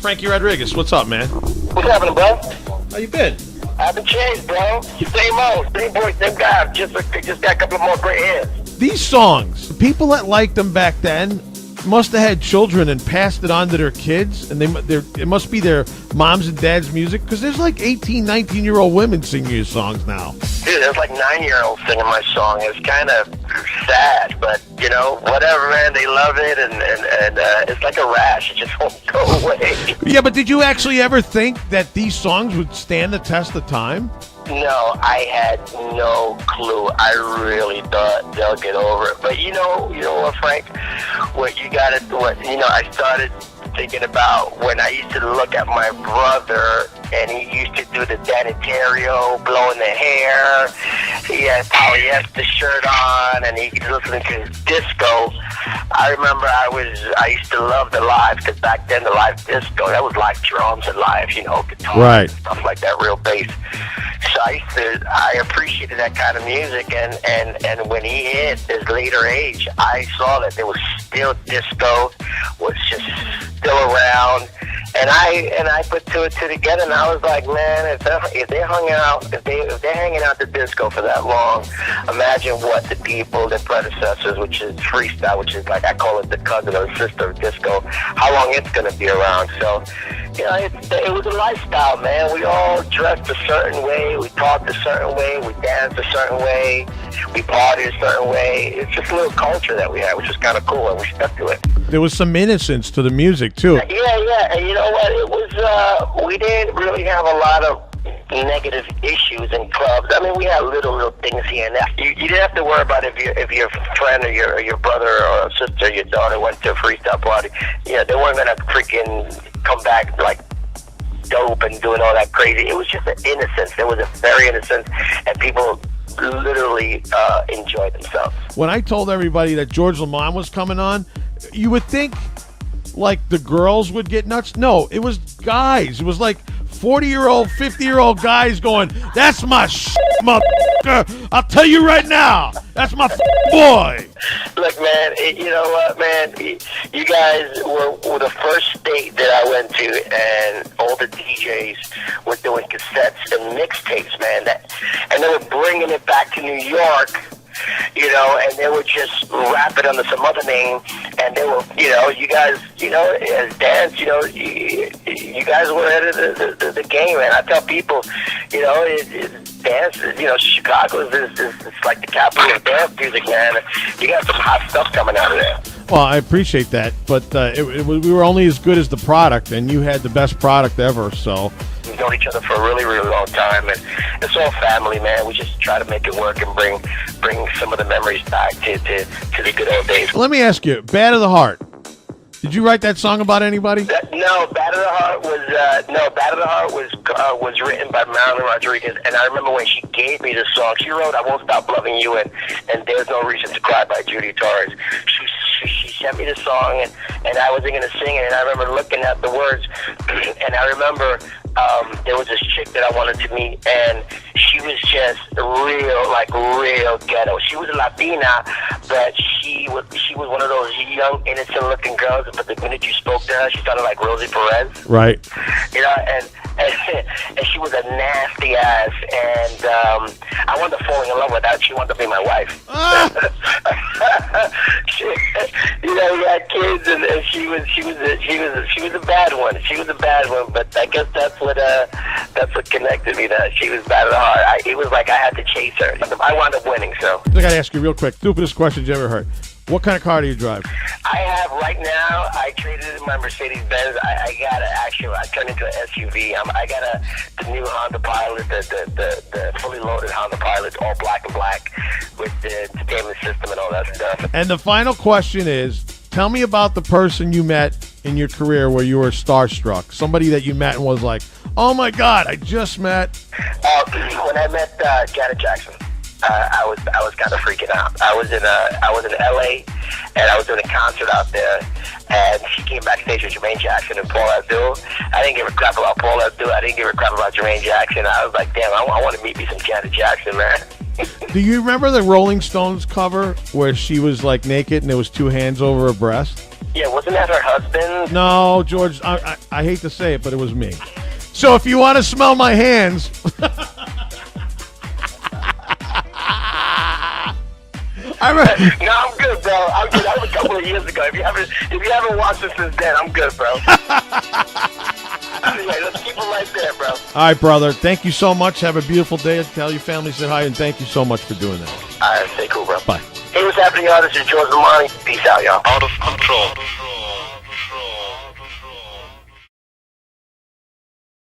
Frankie Rodriguez. What's up, man? What's happening, bro? How you been? I haven't changed, bro. Same old, same boy, same guy. Just got a couple more gray hairs. These songs, the people that liked them back then must have had children and passed it on to their kids, and it must be their moms and dads' music, because there's like 18, 19-year-old women singing your songs now. Dude, there's like 9-year-olds singing my song. It's kind of sad, but, you know, whatever, man. They love it, and it's like a rash. It just won't go away. Yeah, but did you actually ever think that these songs would stand the test of time? No, I had no clue. I really thought they'll get over it. But you know what, Frank? I started thinking about when I used to look at my brother, and he used to do the Daniterio, blowing the hair. He had polyester shirt on, and he was listening to his disco. I remember I used to love the live, because back then the live disco, that was live drums and live, guitar, right, and stuff like that, real bass. So I appreciated that kind of music, and when he hit his later age, I saw that there was still disco, was just still around, and I put two and two together, and I was like, man, if they're hanging out the disco for that long, imagine what the predecessors, which is freestyle, which is like, I call it the cousin or sister of disco, how long it's gonna be around. So, it was a lifestyle, man. We all dressed a certain way, we talked a certain way, we danced a certain way, we partied a certain way. It's just a little culture that we had, which was kind of cool, and we stuck to it. There was some innocence to the music, too. Yeah, and you know what? It was, we didn't really have a lot of negative issues in clubs. I mean, we had little things here and there. You didn't have to worry about if your friend or your brother or sister or your daughter went to a freestyle party. Yeah, they weren't gonna freaking come back like dope and doing all that crazy. It was just an innocence. There was a very innocence, and people literally enjoyed themselves. When I told everybody that George LaMond was coming on, you would think like the girls would get nuts. No, it was guys. It was like 40-year-old, 50-year-old guys going, that's my motherfucker. I'll tell you right now, that's my boy. Look, man, you know what, man? You guys were the first state that I went to, and all the DJs were doing cassettes and mixtapes, man. And they were bringing it back to New York, and they would just rap it under some other name, and they were, you guys, as dance, you guys were ahead of the game, man. I tell people, dance, Chicago is like the capital of dance music, man. You got some hot stuff coming out of there. Well, I appreciate that, but we were only as good as the product, and you had the best product ever, so. We've known each other for a really, really long time, and it's all family, man. We just try to make it work and bring some of the memories back to the good old days. Let me ask you, Bad of the Heart. Did you write that song about anybody? No, Bad of the Heart was written by Marilyn Rodriguez, and I remember when she gave me the song, she wrote "I Won't Stop Loving You" and "There's No Reason to Cry" by Judy Torres. She sent me the song, and I wasn't gonna sing it, and I remember looking at the words, and I remember there was this chick that I wanted to meet, and she was just real ghetto. She was a Latina, but she was one of those young, innocent-looking girls. But the minute you spoke to her, she sounded like Rosie Perez. Right. And she was a nasty ass, and I wound up falling in love with her. She wanted to be my wife. We had kids, and she was a bad one. She was a bad one, but I guess that's what connected me. That she was bad at heart. It was like I had to chase her. I wound up winning. So I gotta ask you real quick. Stupidest question you ever heard. What kind of car do you drive? I have right now. I traded in my Mercedes-Benz. I turned into an SUV. I got the new Honda Pilot, the fully loaded Honda Pilot, all black and black with the entertainment system and all that stuff. And the final question is, tell me about the person you met in your career where you were starstruck. Somebody that you met and was like, oh my God, I just met. When I met Janet Jackson. I was kind of freaking out. I was in LA, and I was doing a concert out there, and she came backstage with Jermaine Jackson and Paul Abdul. I didn't give a crap about Paul Abdul. I didn't give a crap about Jermaine Jackson. I was like, damn, I want to meet me some Janet Jackson, man. Do you remember the Rolling Stones cover where she was like naked and there was two hands over her breast? Yeah, wasn't that her husband? No, George, I hate to say it, but it was me. So if you want to smell my hands... No, I'm good, bro. I'm good. That was a couple of years ago. If you haven't watched it since then, I'm good, bro. Anyway, let's keep it right there, bro. All right, brother. Thank you so much. Have a beautiful day. Tell your family, say hi, and thank you so much for doing that. All right, stay cool, bro. Bye. Hey, what's happening, y'all? This is George LaMond. Peace out, y'all. Out of control.